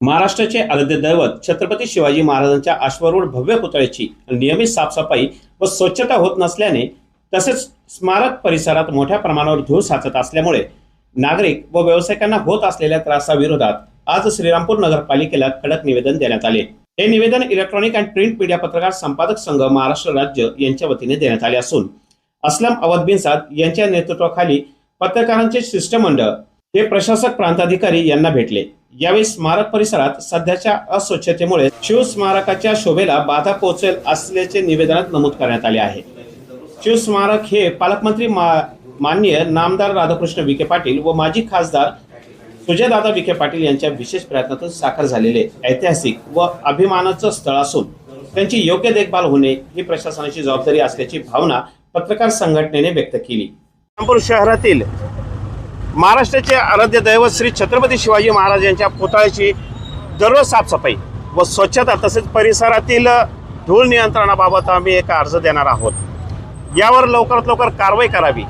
महाराष्ट्राचे आराध्य दैवत छत्रपती शिवाजी महाराजांच्या अश्वारूढ भव्य पुतळ्याची नियमित साफसफाई व स्वच्छता होत नसल्याने तसेच स्मारक परिसरात मोठ्या प्रमाणावर धूळ साचत असल्यामुळे नागरिक व व्यावसायिकांना होत असलेल्या त्रासाविरोधात आज श्रीरामपूर नगरपालिकेला कडक निवेदन देण्यात आले। हे निवेदन इलेक्ट्रॉनिक अँड प्रिंट मीडिया पत्रकार संपादक संघ महाराष्ट्र राज्य यांच्या वतीने देण्यात आले असून असलम अवध बिनसाद यांच्या नेतृत्वाखाली पत्रकारांचे शिष्टमंडळ हे प्रशासक प्रांताधिकारी यांना भेटले। यावेळी स्मारक परिसरात सध्याच्या अस्वच्छतेमुळे शिवस्मारकाच्या शोभेला बाधा पोहोचेल असल्याचे निवेदनात नमूद करण्यात आले आहे। शिवस्मारक हे पालकमंत्री माननीय नामदार राधाकृष्ण विखे पाटील व माजी खासदार सुजयदादा विखे पाटील यांच्या विशेष प्रयत्नातून साकार झालेले ऐतिहासिक व अभिमानाचं स्थळ असून त्यांची योग्य देखभाल होणे ही प्रशासनाची जबाबदारी असल्याची भावना पत्रकार संघटनेने व्यक्त केली। श्रीरामपूर शहरातील महाराष्ट्राचे आराध्य दैवत श्री छत्रपती शिवाजी महाराज यांच्या पुतळ्याची दररोज साफसफाई व स्वच्छता तसेच परिसरातील धूळ नियंत्रणाबाबत आम्ही एक अर्ज देणार आहोत। यावर लवकरात लवकर कारवाई करावी।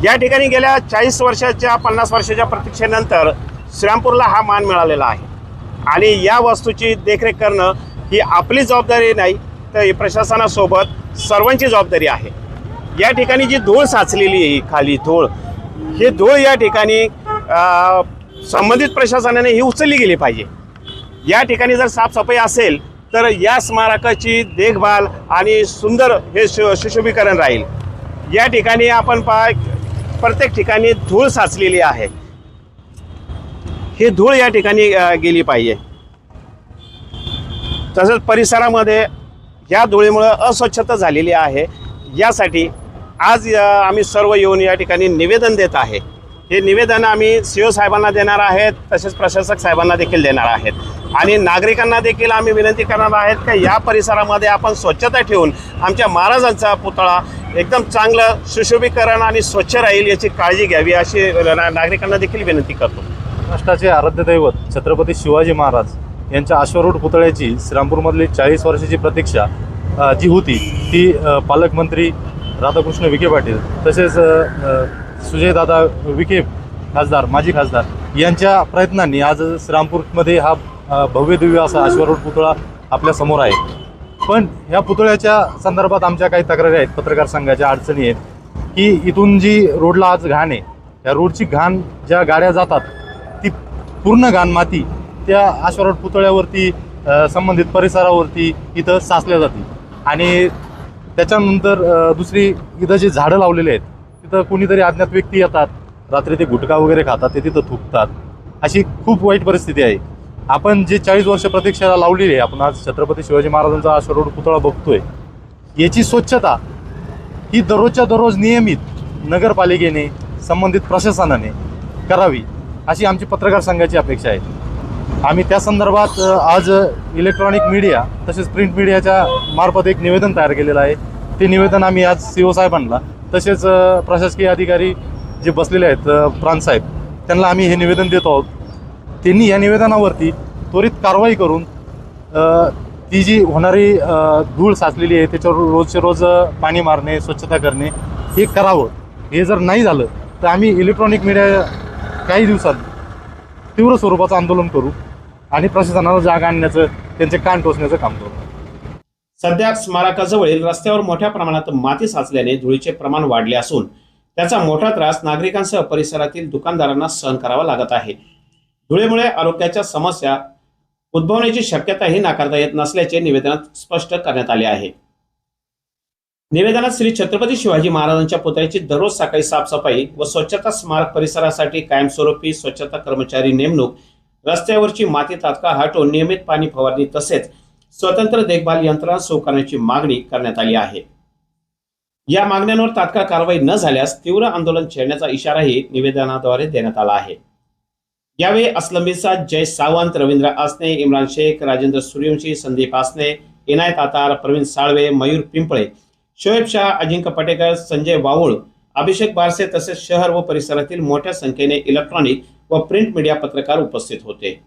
या ठिकाणी गेल्या 40 वर्षाच्या 50 वर्षाच्या प्रतीक्षेनंतर श्रीरामपूरला हा मान मिळालेला आहे आणि या वस्तूची देखरेख करणं ही आपली जबाबदारी नाही तर प्रशासनासोबत सर्वांची जबाबदारी आहे। या ठिकाणी जी धूळ साचलेली आहे खाली धूळ ही धूळ या ठिकाणी संबंधित प्रशासनाने ही उचलली गेली पाहिजे। या ठिकाणी जर साफसफाई असेल तर या स्मारकाची देखभाल आणि सुंदर हे सुशोभीकरण राहील। या ठिकाणी आपण प्रत्येक ठिकाणी धूळ साचलेली आहे, ही धूळ या ठिकाणी गेली पाहिजे। तसंच परिसरामध्ये या धुळीमुळे अस्वच्छता झालेली आहे। यासाठी आज आम्ही सर्व येऊन या ठिकाणी निवेदन देत आहे। हे निवेदन आम्ही सीओ साहेबांना देणार आहेत, तसेच प्रशासक साहेबांना देखील देणार आहेत आणि नागरिकांना देखील आम्ही विनंती करणार आहेत की या परिसरामध्ये आपण स्वच्छता ठेवून आमच्या महाराजांचा पुतळा एकदम चांगलं सुशोभीकरण आणि स्वच्छ राहील याची काळजी घ्यावी अशी नागरिकांना देखील विनंती करतो। महाराष्ट्राचे आराध्य दैवत छत्रपती शिवाजी महाराज यांच्या अश्वारूढ पुतळ्याची श्रीरामपूरमधली 40 वर्षाची प्रतीक्षा जी होती ती पालकमंत्री राधाकृष्ण विखे पाटील तसेच सुजयदादा विखे खासदार माजी खासदार यांच्या प्रयत्नांनी आज श्रीरामपूरमध्ये हा भव्य दिव्य असा अश्वारूढ पुतळा आपल्या समोर आहे। पण या पुतळ्याच्या संदर्भात आमच्या काही तक्रारी आहेत, पत्रकार संघाच्या अडचणी आहेत की इथून जी रोडला आज घाण आहे या रोडची घाण ज्या गाड्या जातात ती पूर्ण घाण माती त्या अश्वारूढ पुतळ्यावरती संबंधित परिसरावरती इथं साचल्या जाते आणि त्याच्यानंतर दुसरी इथं जे झाडं लावलेले आहेत तिथं कोणीतरी अज्ञात व्यक्ती येतात, रात्री ते गुटखा वगैरे खातात, ते तिथं थुंकतात, अशी खूप वाईट परिस्थिती आहे। आपण जे 40 वर्ष प्रतीक्षा लावलेली आहे, आपण आज छत्रपती शिवाजी महाराजांचा अश्वारूढ पुतळा बघतोय, याची स्वच्छता ही दररोजच्या दररोज नियमित नगरपालिकेने संबंधित प्रशासनाने करावी अशी आमची पत्रकार संघाची अपेक्षा आहे। आम्ही त्या संदर्भात आज इलेक्ट्रॉनिक मीडिया तसेच प्रिंट मीडियाच्या मार्फत एक निवेदन तयार केलेलं आहे। ते निवेदन आम्ही आज सीओ साहेबांना तसेच प्रशासकीय अधिकारी जे बसलेले आहेत प्रांत साहेब त्यांना आम्ही हे निवेदन देतो आहोत। त्यांनी या निवेदनावरती त्वरित कारवाई करून ती जी होणारी धूळ साचलेली आहे त्याच्यावर रोजचे रोज पाणी मारणे, स्वच्छता करणे हे करावं। हे जर नाही झालं तर आम्ही इलेक्ट्रॉनिक मीडिया काही दिवसात तीव्र स्वरूपाचं आंदोलन करू आणि प्रशासनाला जाग आणण्याचं त्यांचे कान टोचण्याचं काम करू। सध्या स्मारकाजवळील रस्त्यावर मोठ्या प्रमाणात माती साचल्याने धुळीचे प्रमाण वाढले असून त्याचा मोठा त्रास नागरिकांसह परिसरातील दुकानदारांना सहन करावा लागत आहे। धुळीमुळे आरोग्याच्या समस्या उद्भवण्याची शक्यताही नाकारता येत नसल्याचे निवेदनात स्पष्ट करण्यात आले आहे। निवेदनात श्री छत्रपती शिवाजी महाराजांच्या पुतळ्याची दररोज सकाळी साफसफाई व स्वच्छता, स्मारक परिसरासाठी कायमस्वरूपी स्वच्छता कर्मचारी नेमणूक, रस्त्यावरची माती तात्काळ हटवून नियमित पाणी फवारणी तसेच स्वतंत्र देखभाल यंत्रणा सुरू करण्याची मागणी करण्यात आली आहे। या मागण्यांवर तात्काळ कारवाई न झाल्यास तीव्र आंदोलन छेडण्याचा इशाराही निवेदनाद्वारे देण्यात आला आहे। यावेळी असलम बिनसाद, जय सावंत, रवींद्र आसने, इम्रान शेख, राजेंद्र सूर्यवंशी, संदीप आसने, इनायत आतार, प्रवीण साळवे, मयूर पिंपळे, शोएब शाह, अजिंक्य पटेकर, संजय वावूळ, अभिषेक बारसे तसेच शहर व परिसरातील मोठ्या संख्येने इलेक्ट्रॉनिक व प्रिंट मीडिया पत्रकार उपस्थित होते।